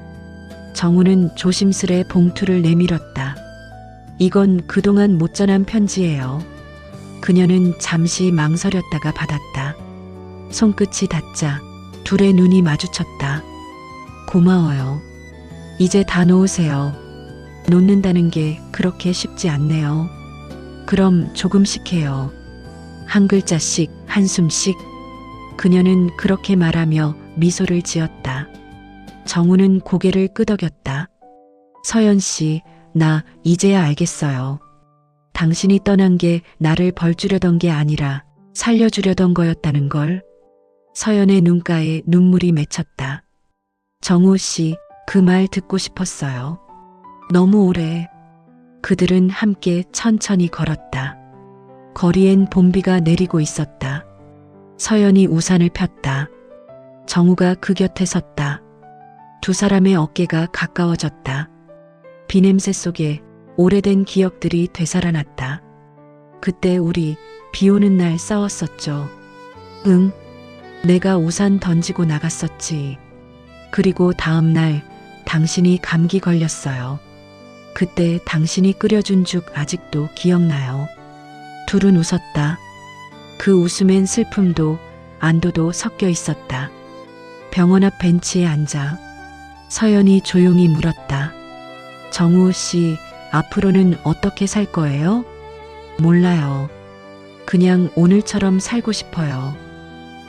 정우는 조심스레 봉투를 내밀었다. 이건 그동안 못 전한 편지예요. 그녀는 잠시 망설였다가 받았다. 손끝이 닿자 둘의 눈이 마주쳤다. 고마워요. 이제 다 놓으세요. 놓는다는 게 그렇게 쉽지 않네요. 그럼 조금씩 해요. 한 글자씩, 한숨씩. 그녀는 그렇게 말하며 미소를 지었다. 정우는 고개를 끄덕였다. 서연 씨, 나 이제야 알겠어요. 당신이 떠난 게 나를 벌주려던 게 아니라 살려주려던 거였다는 걸. 서연의 눈가에 눈물이 맺혔다. 정우 씨, 그 말 듣고 싶었어요. 너무 오래. 그들은 함께 천천히 걸었다. 거리엔 봄비가 내리고 있었다. 서연이 우산을 폈다. 정우가 그 곁에 섰다. 두 사람의 어깨가 가까워졌다. 비냄새 속에 오래된 기억들이 되살아났다. 그때 우리 비 오는 날 싸웠었죠. 응, 내가 우산 던지고 나갔었지. 그리고 다음 날 당신이 감기 걸렸어요. 그때 당신이 끓여준 죽 아직도 기억나요. 둘은 웃었다. 그 웃음엔 슬픔도 안도도 섞여 있었다. 병원 앞 벤치에 앉아 서연이 조용히 물었다. 정우 씨, 앞으로는 어떻게 살 거예요? 몰라요. 그냥 오늘처럼 살고 싶어요.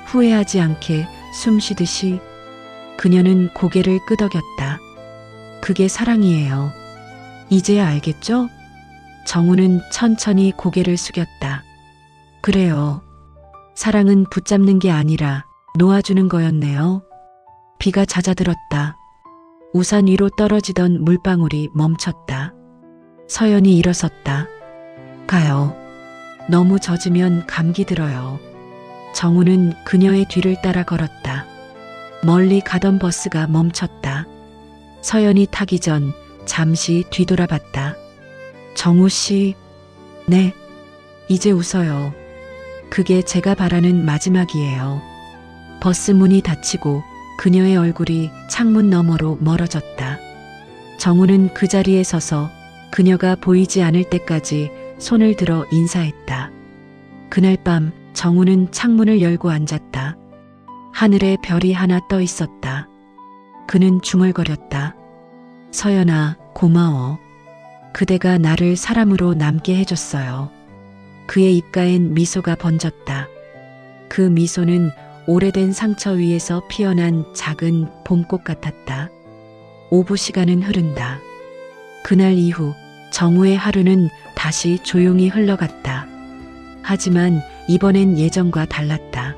후회하지 않게 숨 쉬듯이. 그녀는 고개를 끄덕였다. 그게 사랑이에요. 이제야 알겠죠? 정우는 천천히 고개를 숙였다. 그래요. 사랑은 붙잡는 게 아니라 놓아주는 거였네요. 비가 잦아들었다. 우산 위로 떨어지던 물방울이 멈췄다. 서연이 일어섰다. 가요. 너무 젖으면 감기 들어요. 정우는 그녀의 뒤를 따라 걸었다. 멀리 가던 버스가 멈췄다. 서연이 타기 전 잠시 뒤돌아봤다. 정우 씨, 네, 이제 웃어요. 그게 제가 바라는 마지막이에요. 버스 문이 닫히고 그녀의 얼굴이 창문 너머로 멀어졌다. 정우는 그 자리에 서서 그녀가 보이지 않을 때까지 손을 들어 인사했다. 그날 밤 정우는 창문을 열고 앉았다. 하늘에 별이 하나 떠 있었다. 그는 중얼거렸다. 서연아, 고마워. 그대가 나를 사람으로 남게 해줬어요. 그의 입가엔 미소가 번졌다. 그 미소는 오래된 상처 위에서 피어난 작은 봄꽃 같았다. 오후 시간은 흐른다. 그날 이후 정우의 하루는 다시 조용히 흘러갔다. 하지만 이번엔 예전과 달랐다.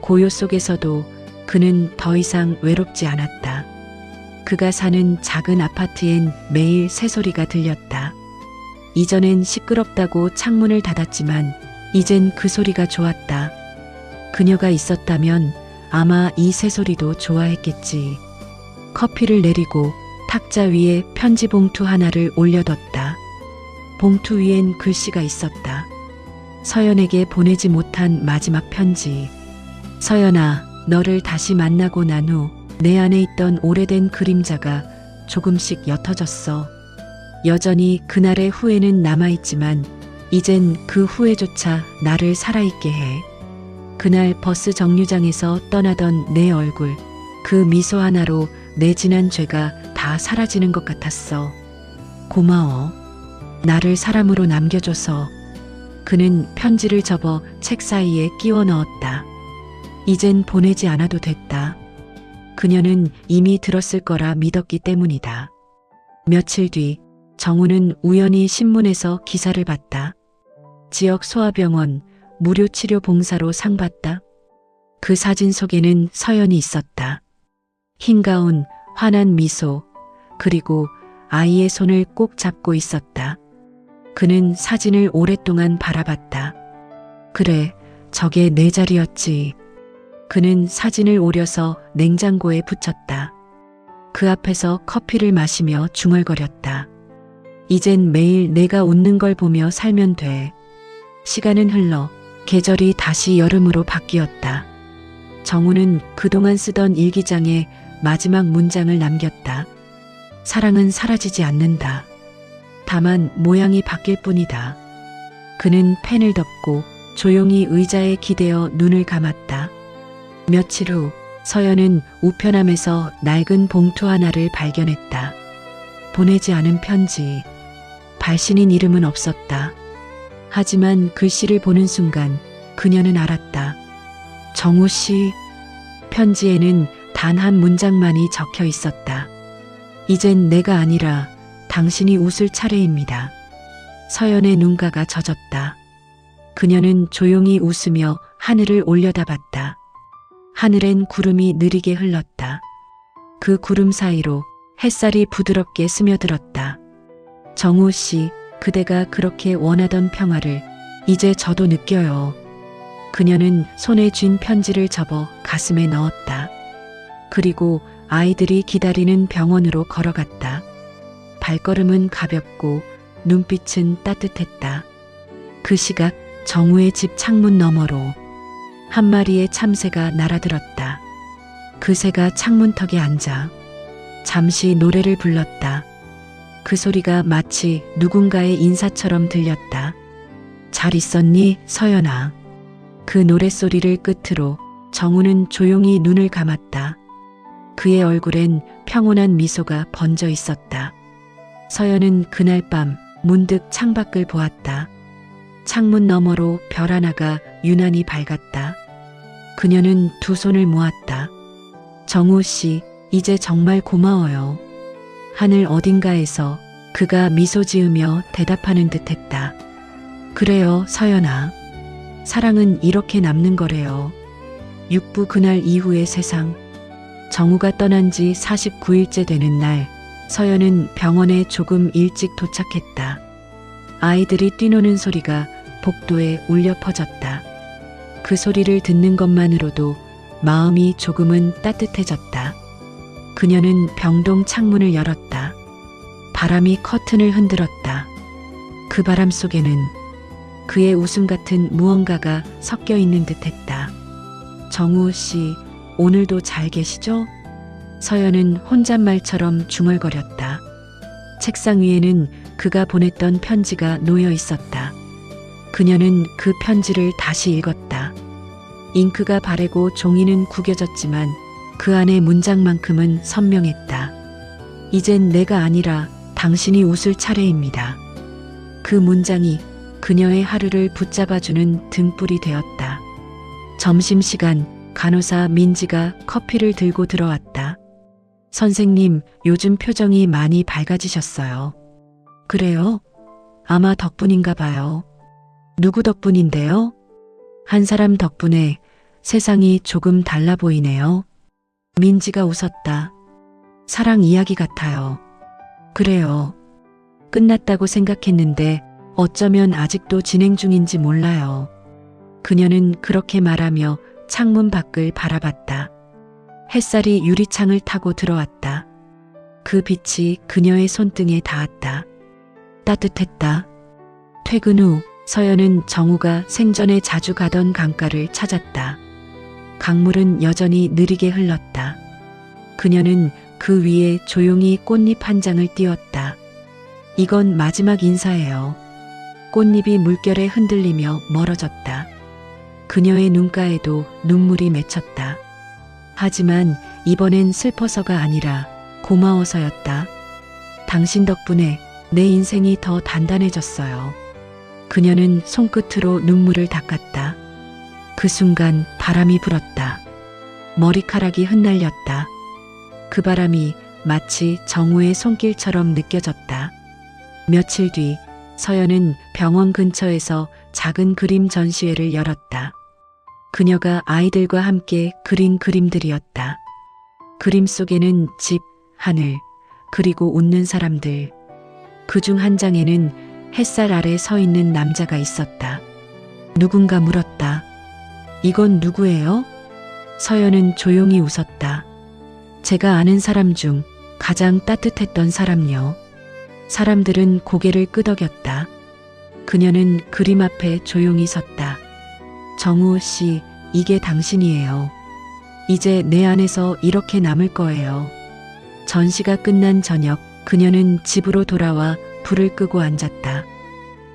고요 속에서도 그는 더 이상 외롭지 않았다. 그가 사는 작은 아파트엔 매일 새소리가 들렸다. 이전엔 시끄럽다고 창문을 닫았지만 이젠 그 소리가 좋았다. 그녀가 있었다면 아마 이 새소리도 좋아했겠지. 커피를 내리고 탁자 위에 편지 봉투 하나를 올려뒀다. 봉투 위엔 글씨가 있었다. 서연에게 보내지 못한 마지막 편지. 서연아, 너를 다시 만나고 난 후 내 안에 있던 오래된 그림자가 조금씩 옅어졌어. 여전히 그날의 후회는 남아있지만 이젠 그 후회조차 나를 살아있게 해. 그날 버스 정류장에서 떠나던 내 얼굴, 그 미소 하나로 내 지난 죄가 다 사라지는 것 같았어. 고마워. 나를 사람으로 남겨줘서. 그는 편지를 접어 책 사이에 끼워 넣었다. 이젠 보내지 않아도 됐다. 그녀는 이미 들었을 거라 믿었기 때문이다. 며칠 뒤 정우는 우연히 신문에서 기사를 봤다. 지역 소아병원 무료 치료 봉사로 상 받다. 그 사진 속에는 서연이 있었다. 흰 가운, 환한 미소, 그리고 아이의 손을 꼭 잡고 있었다. 그는 사진을 오랫동안 바라봤다. 그래, 저게 내 자리였지. 그는 사진을 오려서 냉장고에 붙였다. 그 앞에서 커피를 마시며 중얼거렸다. 이젠 매일 내가 웃는 걸 보며 살면 돼. 시간은 흘러 계절이 다시 여름으로 바뀌었다. 정우는 그동안 쓰던 일기장에 마지막 문장을 남겼다. 사랑은 사라지지 않는다. 다만 모양이 바뀔 뿐이다. 그는 펜을 덮고 조용히 의자에 기대어 눈을 감았다. 며칠 후 서연은 우편함에서 낡은 봉투 하나를 발견했다. 보내지 않은 편지. 발신인 이름은 없었다. 하지만 글씨를 보는 순간 그녀는 알았다. 정우 씨. 편지에는 단 한 문장만이 적혀 있었다. 이젠 내가 아니라 당신이 웃을 차례입니다. 서연의 눈가가 젖었다. 그녀는 조용히 웃으며 하늘을 올려다봤다. 하늘엔 구름이 느리게 흘렀다. 그 구름 사이로 햇살이 부드럽게 스며들었다. 정우 씨, 그대가 그렇게 원하던 평화를 이제 저도 느껴요. 그녀는 손에 쥔 편지를 접어 가슴에 넣었다. 그리고 아이들이 기다리는 병원으로 걸어갔다. 발걸음은 가볍고 눈빛은 따뜻했다. 그 시각 정우의 집 창문 너머로 한 마리의 참새가 날아들었다. 그 새가 창문턱에 앉아 잠시 노래를 불렀다. 그 소리가 마치 누군가의 인사처럼 들렸다. 잘 있었니, 서연아? 그 노랫소리를 끝으로 정우는 조용히 눈을 감았다. 그의 얼굴엔 평온한 미소가 번져 있었다. 서연은 그날 밤 문득 창밖을 보았다. 창문 너머로 별 하나가 유난히 밝았다. 그녀는 두 손을 모았다. 정우 씨, 이제 정말 고마워요. 하늘 어딘가에서 그가 미소 지으며 대답하는 듯 했다. 그래요, 서연아. 사랑은 이렇게 남는 거래요. 육부 그날 이후의 세상. 정우가 떠난 지 49일째 되는 날, 서연은 병원에 조금 일찍 도착했다. 아이들이 뛰노는 소리가 복도에 울려 퍼졌다. 그 소리를 듣는 것만으로도 마음이 조금은 따뜻해졌다. 그녀는 병동 창문을 열었다. 바람이 커튼을 흔들었다. 그 바람 속에는 그의 웃음 같은 무언가가 섞여 있는 듯했다. 정우 씨, 오늘도 잘 계시죠? 서연은 혼잣말처럼 중얼거렸다. 책상 위에는 그가 보냈던 편지가 놓여 있었다. 그녀는 그 편지를 다시 읽었다. 잉크가 바래고 종이는 구겨졌지만 그 안의 문장만큼은 선명했다. 이젠 내가 아니라 당신이 웃을 차례입니다. 그 문장이 그녀의 하루를 붙잡아주는 등불이 되었다. 점심시간 간호사 민지가 커피를 들고 들어왔다. 선생님, 요즘 표정이 많이 밝아지셨어요. 그래요? 아마 덕분인가 봐요. 누구 덕분인데요? 한 사람 덕분에 세상이 조금 달라 보이네요. 민지가 웃었다. 사랑 이야기 같아요. 그래요. 끝났다고 생각했는데 어쩌면 아직도 진행 중인지 몰라요. 그녀는 그렇게 말하며 창문 밖을 바라봤다. 햇살이 유리창을 타고 들어왔다. 그 빛이 그녀의 손등에 닿았다. 따뜻했다. 퇴근 후 서연은 정우가 생전에 자주 가던 강가를 찾았다. 강물은 여전히 느리게 흘렀다. 그녀는 그 위에 조용히 꽃잎 한 장을 띄웠다. 이건 마지막 인사예요. 꽃잎이 물결에 흔들리며 멀어졌다. 그녀의 눈가에도 눈물이 맺혔다. 하지만 이번엔 슬퍼서가 아니라 고마워서였다. 당신 덕분에 내 인생이 더 단단해졌어요. 그녀는 손끝으로 눈물을 닦았다. 그 순간 바람이 불었다. 머리카락이 흩날렸다. 그 바람이 마치 정우의 손길처럼 느껴졌다. 며칠 뒤 서연은 병원 근처에서 작은 그림 전시회를 열었다. 그녀가 아이들과 함께 그린 그림들이었다. 그림 속에는 집, 하늘, 그리고 웃는 사람들. 그중 한 장에는 햇살 아래 서 있는 남자가 있었다. 누군가 물었다. 이건 누구예요? 서연은 조용히 웃었다. 제가 아는 사람 중 가장 따뜻했던 사람요. 사람들은 고개를 끄덕였다. 그녀는 그림 앞에 조용히 섰다. 정우 씨, 이게 당신이에요. 이제 내 안에서 이렇게 남을 거예요. 전시가 끝난 저녁, 그녀는 집으로 돌아와 불을 끄고 앉았다.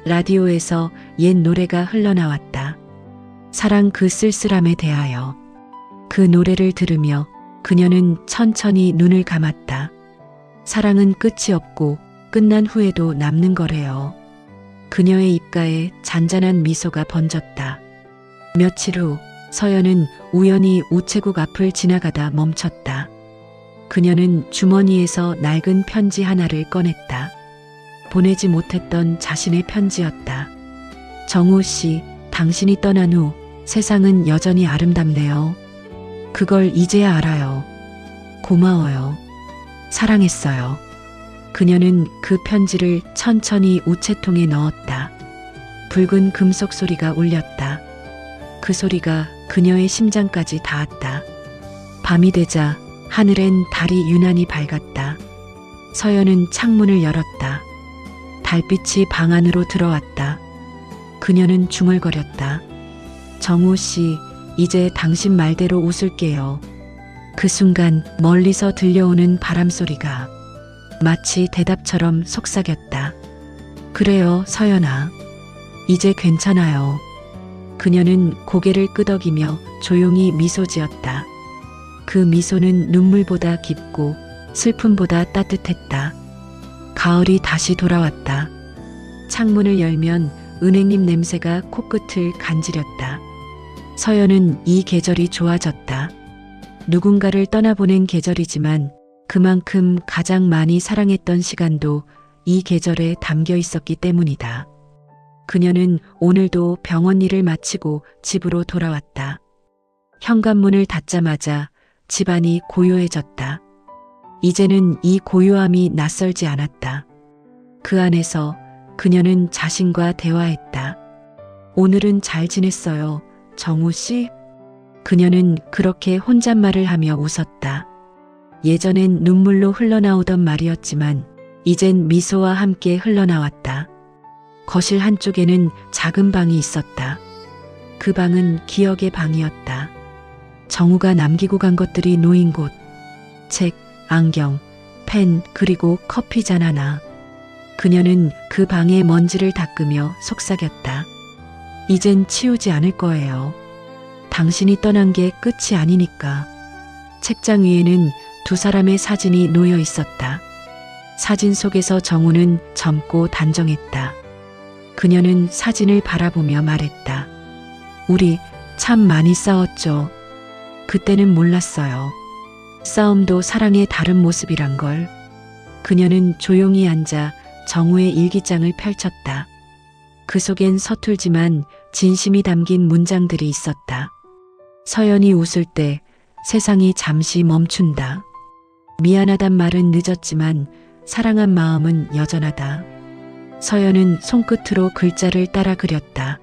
라디오에서 옛 노래가 흘러나왔다. 사랑 그 쓸쓸함에 대하여. 그 노래를 들으며 그녀는 천천히 눈을 감았다. 사랑은 끝이 없고 끝난 후에도 남는 거래요. 그녀의 입가에 잔잔한 미소가 번졌다. 며칠 후 서연은 우연히 우체국 앞을 지나가다 멈췄다. 그녀는 주머니에서 낡은 편지 하나를 꺼냈다. 보내지 못했던 자신의 편지였다. 정우 씨, 당신이 떠난 후 세상은 여전히 아름답네요. 그걸 이제야 알아요. 고마워요. 사랑했어요. 그녀는 그 편지를 천천히 우체통에 넣었다. 붉은 금속 소리가 울렸다. 그 소리가 그녀의 심장까지 닿았다. 밤이 되자 하늘엔 달이 유난히 밝았다. 서연은 창문을 열었다. 달빛이 방 안으로 들어왔다. 그녀는 중얼거렸다. 정우 씨, 이제 당신 말대로 웃을게요. 그 순간 멀리서 들려오는 바람 소리가 마치 대답처럼 속삭였다. 그래요, 서연아. 이제 괜찮아요. 그녀는 고개를 끄덕이며 조용히 미소 지었다. 그 미소는 눈물보다 깊고 슬픔보다 따뜻했다. 가을이 다시 돌아왔다. 창문을 열면 은행잎 냄새가 코끝을 간지렸다. 서연은 이 계절이 좋아졌다. 누군가를 떠나보낸 계절이지만 그만큼 가장 많이 사랑했던 시간도 이 계절에 담겨 있었기 때문이다. 그녀는 오늘도 병원 일을 마치고 집으로 돌아왔다. 현관문을 닫자마자 집안이 고요해졌다. 이제는 이 고요함이 낯설지 않았다. 그 안에서 그녀는 자신과 대화했다. 오늘은 잘 지냈어요, 정우 씨? 그녀는 그렇게 혼잣말을 하며 웃었다. 예전엔 눈물로 흘러나오던 말이었지만 이젠 미소와 함께 흘러나왔다. 거실 한쪽에는 작은 방이 있었다. 그 방은 기억의 방이었다. 정우가 남기고 간 것들이 놓인 곳. 책, 안경, 펜, 그리고 커피잔 하나. 그녀는 그 방의 먼지를 닦으며 속삭였다. 이젠 치우지 않을 거예요. 당신이 떠난 게 끝이 아니니까. 책장 위에는 두 사람의 사진이 놓여 있었다. 사진 속에서 정우는 젊고 단정했다. 그녀는 사진을 바라보며 말했다. 우리 참 많이 싸웠죠. 그때는 몰랐어요. 싸움도 사랑의 다른 모습이란 걸. 그녀는 조용히 앉아 정우의 일기장을 펼쳤다. 그 속엔 서툴지만 진심이 담긴 문장들이 있었다. 서연이 웃을 때 세상이 잠시 멈춘다. 미안하단 말은 늦었지만 사랑한 마음은 여전하다. 서연은 손끝으로 글자를 따라 그렸다.